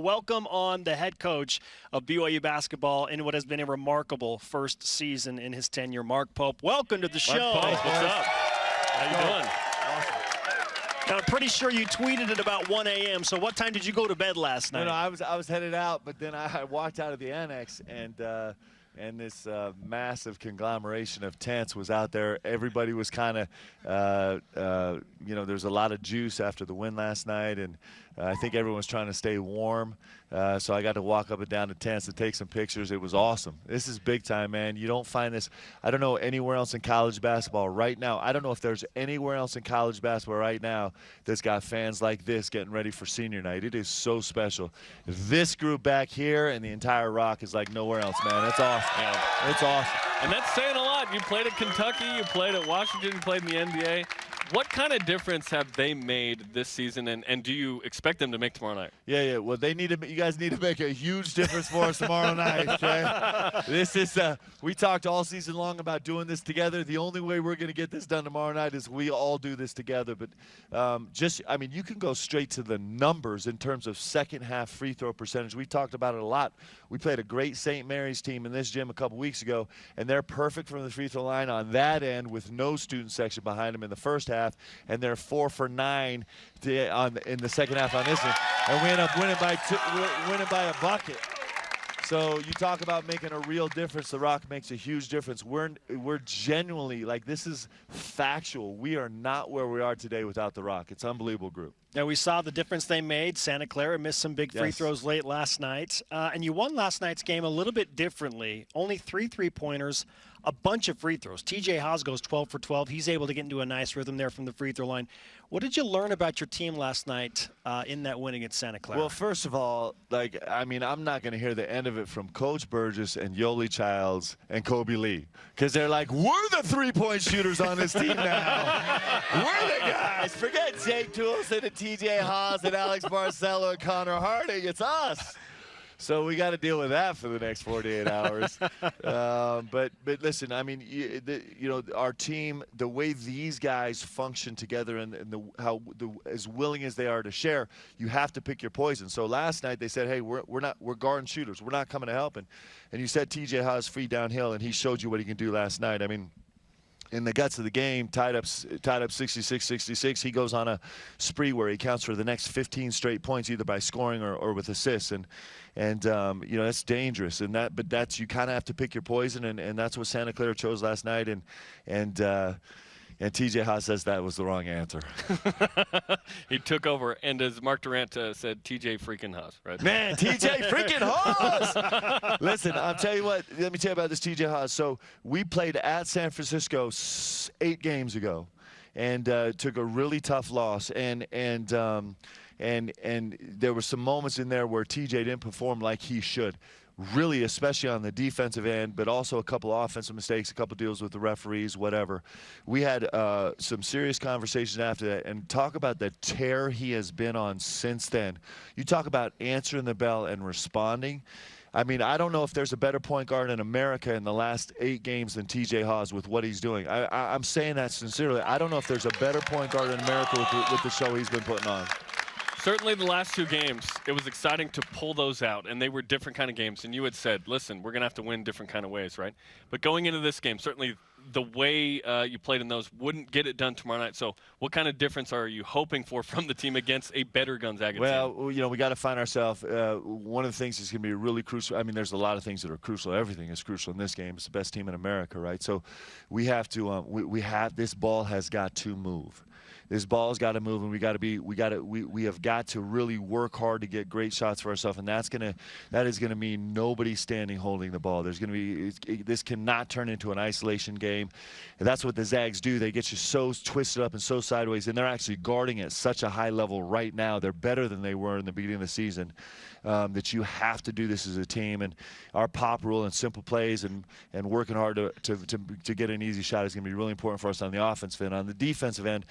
Welcome on the head coach of BYU basketball in what has been a remarkable first season in his tenure, Mark Pope. Welcome to the show. Mark Pope, what's up? How you doing? Now, I'm pretty sure you tweeted at about 1 a.m., so what time did you go to bed last night? No, I was headed out, but then I walked out of the annex, and this massive conglomeration of tents was out there. Everybody was kind of, there's a lot of juice after the win last night, and I think everyone was trying to stay warm. So I got to walk up and down the tents to take some pictures. It was awesome. This is big time, man. You don't find this, I don't know anywhere else in college basketball right now. I don't know if there's anywhere else in college basketball right now that's got fans like this getting ready for senior night. It is so special. This group back here and the entire Rock is like nowhere else, man. It's awesome. Yeah. It's awesome. And that's saying a lot. You played at Kentucky, you played at Washington, you played in the NBA. What kind of difference have they made this season, and do you expect them to make tomorrow night? Yeah. Well, you guys need to make a huge difference for us tomorrow night, okay? This is, we talked all season long about doing this together. The only way we're going to get this done tomorrow night is we all do this together. But you can go straight to the numbers in terms of second half free throw percentage. We talked about it a lot. We played a great St. Mary's team in this gym a couple weeks ago, and they're perfect from the free throw line on that end with no student section behind them in the first half, and they're 4 for 9 in the second half on this one, and we end up winning by a bucket. So you talk about making a real difference. The Rock makes a huge difference. We're genuinely, like, this is factual. We are not where we are today without the Rock. It's an unbelievable group. Now, we saw the difference they made. Santa Clara missed some big free throws late last night. And you won last night's game a little bit differently. Only 3 3-pointers, a bunch of free throws. TJ Haws goes 12 for 12. He's able to get into a nice rhythm there from the free throw line. What did you learn about your team last night in that win against Santa Clara? Well, first of all, I'm not going to hear the end of it from Coach Burgess and Yoli Childs and Kobe Lee, because they're like, we're the three-point shooters on this team now. We're the guys. Forget Jake Toolson and TJ Haws and Alex Barcelo and Connor Harding. It's us. So we got to deal with that for the next 48 hours. But listen, I mean, our team, the way these guys function together, and as willing as they are to share, you have to pick your poison. So last night they said, hey, we're guard and shooters. We're not coming to help. And you said TJ Haws free downhill, and he showed you what he can do last night. I mean, in the guts of the game, tied up 66-66, he goes on a spree where he counts for the next 15 straight points, either by scoring or with assists, and that's dangerous. But that's, you kind of have to pick your poison, and that's what Santa Clara chose last night, and TJ Haws says that was the wrong answer. He took over, and as Mark Durant said, TJ freaking Haws, right? Man, TJ freaking Haws! Listen, I'll tell you what. Let me tell you about this TJ Haws. So we played at San Francisco 8 games ago, and took a really tough loss, and there were some moments in there where TJ didn't perform like he should. Really, especially on the defensive end, but also a couple of offensive mistakes, a couple of deals with the referees, whatever. We had some serious conversations after that, and talk about the tear he has been on since then. You talk about answering the bell and responding. I mean, I don't know if there's a better point guard in America in the last 8 games than TJ Haws with what he's doing. I'm saying that sincerely. I don't know if there's a better point guard in America with the show he's been putting on. Certainly the last 2 games, it was exciting to pull those out, and they were different kind of games. And you had said, listen, we're going to have to win different kind of ways, right? But going into this game, certainly the way you played in those wouldn't get it done tomorrow night. So what kind of difference are you hoping for from the team against a better Gonzaga team? Well, we got to find ourselves. One of the things that's going to be really crucial. I mean, there's a lot of things that are crucial. Everything is crucial in this game. It's the best team in America, right? So we have to. This ball has got to move. This ball's got to move, and we have got to really work hard to get great shots for ourselves, and that is gonna mean nobody standing holding the ball. This cannot turn into an isolation game, and that's what the Zags do. They get you so twisted up and so sideways, and they're actually guarding at such a high level right now. They're better than they were in the beginning of the season. That you have to do this as a team, and our pop rule and simple plays and working hard to get an easy shot is going to be really important for us on the offensive end. On the defensive end,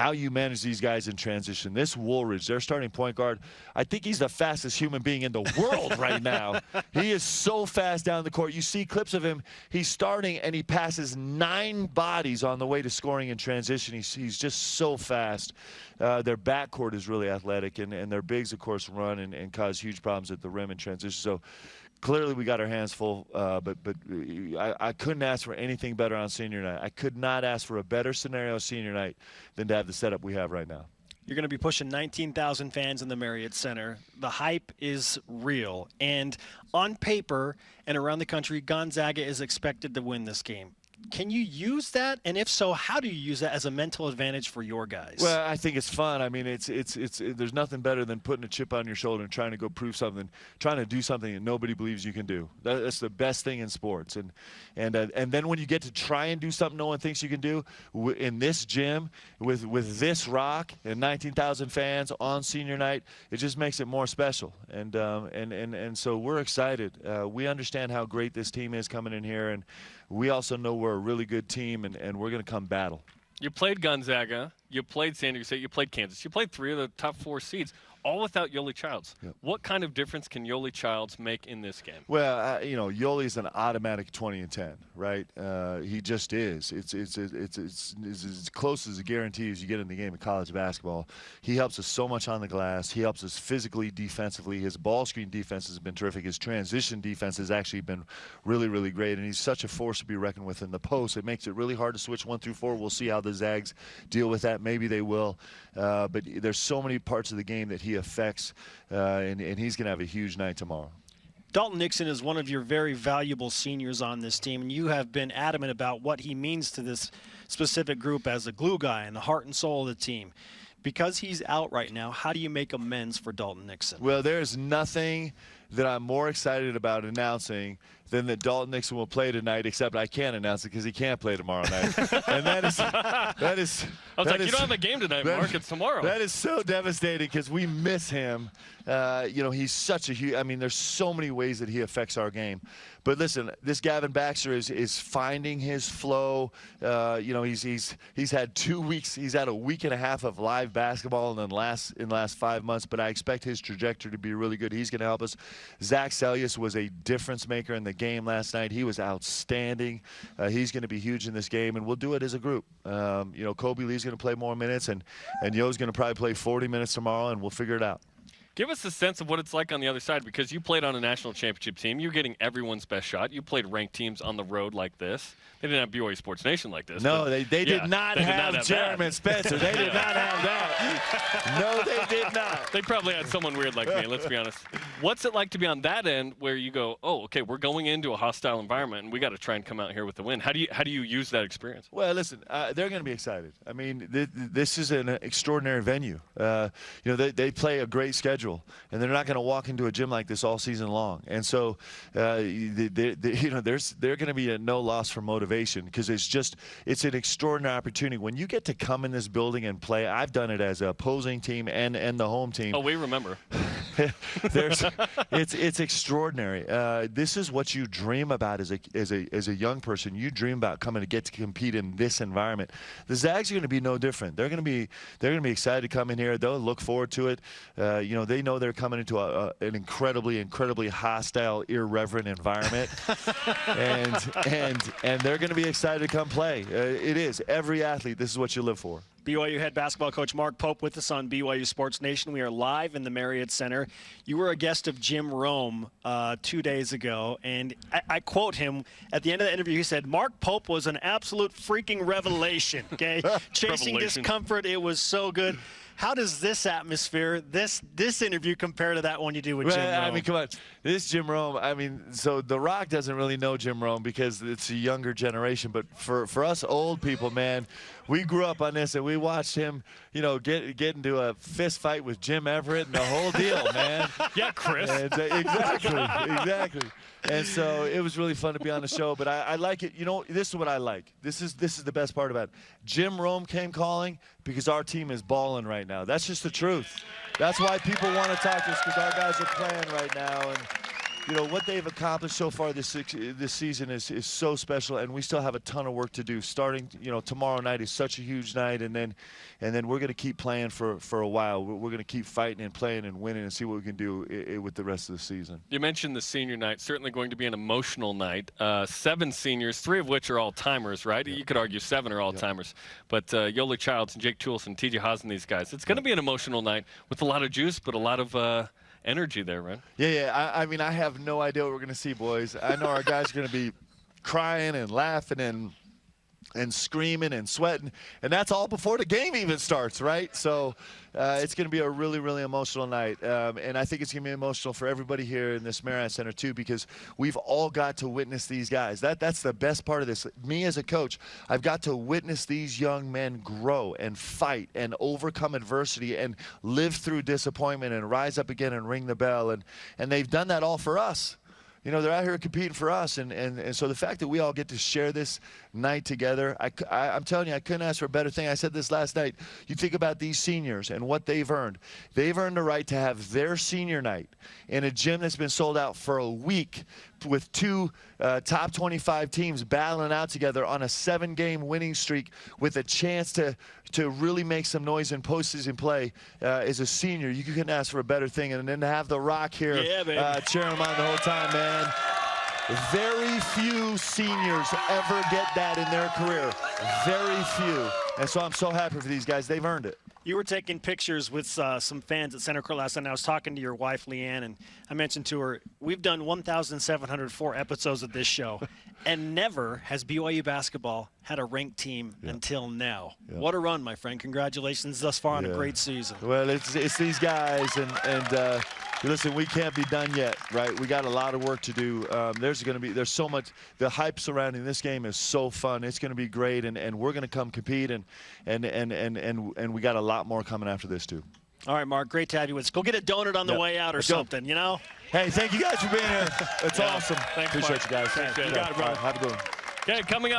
how you manage these guys in transition. This Woolridge, their starting point guard, I think he's the fastest human being in the world right now. He is so fast down the court. You see clips of him. He's starting, and he passes 9 bodies on the way to scoring in transition. He's just so fast. Their backcourt is really athletic, and their bigs, of course, run and cause huge problems at the rim in transition. So clearly we got our hands full, but I couldn't ask for anything better on senior night. I could not ask for a better scenario senior night than to have the setup we have right now. You're going to be pushing 19,000 fans in the Marriott Center. The hype is real. And on paper and around the country, Gonzaga is expected to win this game. Can you use that? And if so, how do you use that as a mental advantage for your guys? Well, I think it's fun. I mean, there's nothing better than putting a chip on your shoulder and trying to go prove something, trying to do something that nobody believes you can do. That's the best thing in sports. And then when you get to try and do something no one thinks you can do in this gym with this rock and 19,000 fans on senior night, it just makes it more special. And so we're excited. We understand how great this team is coming in here, and we also know we're a really good team, and we're going to come battle. You played Gonzaga, you played San Diego State, you played Kansas. You played 3 of the top 4 seeds, all without Yoeli Childs. Yep. What kind of difference can Yoeli Childs make in this game? Well, you know, Yoeli's an automatic 20 and 10, right? He just is. It's as close as a guarantee as you get in the game of college basketball. He helps us so much on the glass. He helps us physically, defensively. His ball screen defense has been terrific. His transition defense has actually been really, really great, and he's such a force to be reckoned with in the post. It makes it really hard to switch 1 through 4. We'll see how the Zags deal with that. Maybe they will. But there's so many parts of the game that he affects, and he's going to have a huge night tomorrow. Dalton Nixon is one of your very valuable seniors on this team, and you have been adamant about what he means to this specific group as a glue guy and the heart and soul of the team. Because he's out right now, how do you make amends for Dalton Nixon? Well, there's nothing that I'm more excited about announcing than that Dalton Nixon will play tonight, except I can't announce it because he can't play tomorrow night. And that is I was like, you don't have a game tonight, Mark. It's tomorrow. That is so devastating because we miss him. You know, he's such a huge – I mean, there's so many ways that he affects our game. But listen, this Gavin Baxter is finding his flow. You know, he's had 2 weeks. He's had a week and a half of live basketball in the last 5 months. But I expect his trajectory to be really good. He's going to help us. Zach Sellius was a difference maker in the game last night. He was outstanding. He's going to be huge in this game, and we'll do it as a group. You know, Kobe Lee's going to play more minutes, and Yo's going to probably play 40 minutes tomorrow, and we'll figure it out. Give us a sense of what it's like on the other side, because you played on a national championship team. You're getting everyone's best shot. You played ranked teams on the road like this. They didn't have BYU Sports Nation like this. No, they did not have Jeremy Spencer. They did not have that. No, they did not. They probably had someone weird like me, let's be honest. What's it like to be on that end where you go, oh, okay, we're going into a hostile environment, and we got to try and come out here with the win? How do you use that experience? Well, listen, they're going to be excited. I mean, this is an extraordinary venue. You know, they play a great schedule, and they're not going to walk into a gym like this all season long. And so, you know, they're going to be a no loss for motivation, because it's an extraordinary opportunity. When you get to come in this building and play, I've done it as a opposing team and the home team. Oh, we remember. It's extraordinary. This is what you dream about as a young person. You dream about coming to get to compete in this environment. The Zags are going to be no different. They're going to be excited to come in here. They'll look forward to it. You know, they know they're coming into an incredibly hostile, irreverent environment, and they're going to be excited to come play. It is. Every athlete, this is what you live for. BYU head basketball coach Mark Pope with us on BYU Sports Nation. We are live in the Marriott Center. You were a guest of Jim Rome 2 days ago, and I quote him at the end of the interview. He said, Mark Pope was an absolute freaking revelation, okay? Chasing discomfort, it was so good. How does this atmosphere, this interview compare to that one you do with Jim Rome? I mean, come on. This Jim Rome, I mean, so The Rock doesn't really know Jim Rome because it's a younger generation. But for us old people, man, we grew up on this, and we watched him, you know, get into a fist fight with Jim Everett and the whole deal, man. Yeah, Chris. And, exactly. And so it was really fun to be on the show. But I like it. You know, this is what I like. This is the best part about it. Jim Rome came calling because our team is balling right now. That's just the truth. That's why people want to talk to us, because our guys are playing right now. you know, what they've accomplished so far this season is so special, and we still have a ton of work to do. Starting, you know, tomorrow night is such a huge night, and then we're going to keep playing for a while. We're going to keep fighting and playing and winning and see what we can do with the rest of the season. You mentioned the senior night. Certainly going to be an emotional night. 7 seniors, 3 of which are all-timers, right? Yeah. You could argue 7 are all-timers. But Yoli Childs and Jake Toolson and TJ Haws and these guys. It's going to be an emotional night with a lot of juice, but a lot of energy there, right? Yeah. I mean, I have no idea what we're going to see, boys. I know our guys are going to be crying and laughing and screaming and sweating, and that's all before the game even starts, right? So it's going to be a really, really emotional night, and I think it's going to be emotional for everybody here in this Marriott Center too, because we've all got to witness these guys. That's the best part of this. Me as a coach, I've got to witness these young men grow and fight and overcome adversity and live through disappointment and rise up again and ring the bell, and they've done that all for us. You know, they're out here competing for us, and so the fact that we all get to share this night together, I'm telling you, I couldn't ask for a better thing. I said this last night. You think about these seniors and what they've earned. They've earned the right to have their senior night in a gym that's been sold out for a week with 2 top 25 teams battling out together on a 7-game winning streak with a chance to really make some noise in postseason play as a senior. You couldn't ask for a better thing. And then to have The Rock here cheering him on the whole time, man. Very few seniors ever get that in their career. Very few. And so I'm so happy for these guys. They've earned it. You were taking pictures with some fans at Center Court last night. I was talking to your wife, Leanne, and I mentioned to her, we've done 1,704 episodes of this show, and never has BYU basketball had a ranked team until now. What a run, my friend. Congratulations thus far on a great season. Well, it's these guys, and listen, we can't be done yet, right? We got a lot of work to do. There's so much. The hype surrounding this game is so fun. It's going to be great, and we're going to come compete, and we got a lot more coming after this too. All right, Mark, great to have you with us. Go get a donut on the way out or something, you know? Hey, thank you guys for being here. It's awesome. Thanks, Appreciate Mark. you guys. Thanks, you got it, bro. Have a good one. Okay, coming up.